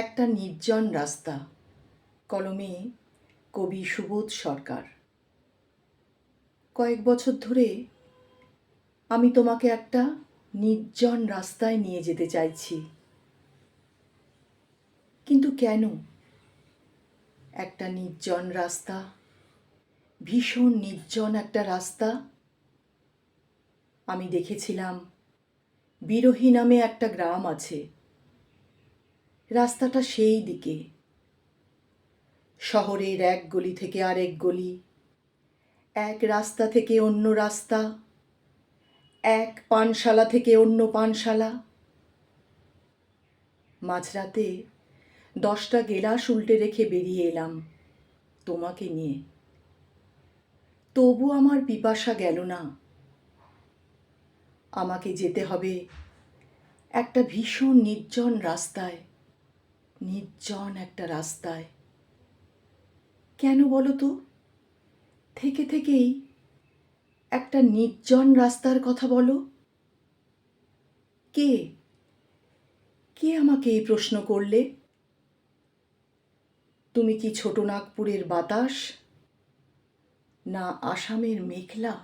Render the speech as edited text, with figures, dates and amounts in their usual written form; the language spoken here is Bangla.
একটা নির্জন রাস্তা, কলমে কবি সুবোধ সরকার। কয়েক বছর ধরে আমি তোমাকে একটা নির্জন রাস্তায় নিয়ে যেতে চাইছি, কিন্তু কেন? একটা নির্জন রাস্তা, ভীষণ নির্জন একটা রাস্তা। আমি দেখেছিলাম বিরোহী নামে একটা গ্রাম আছে, রাস্তাটা সেই দিকে। শহরের এক গলি থেকে আরেক গলি, এক রাস্তা থেকে অন্য রাস্তা, এক পানশালা থেকে অন্য পানশালা। মাঝরাতে 10টা গেলাস উল্টে রেখে বেরিয়ে এলাম তোমাকে নিয়ে। তবু আমার পিপাসা গেল না। আমাকে যেতে হবে একটা ভীষণ নির্জন রাস্তায়, নির্জন একটা রাস্তায়। কেন বলো তো? থেকে থেকেই একটা নির্জন রাস্তার কথা বলো। কে কে আমাকে এই প্রশ্ন করলে? তুমি কি ছোট নাগপুরের বাতাস, না আসামের মেঘলা?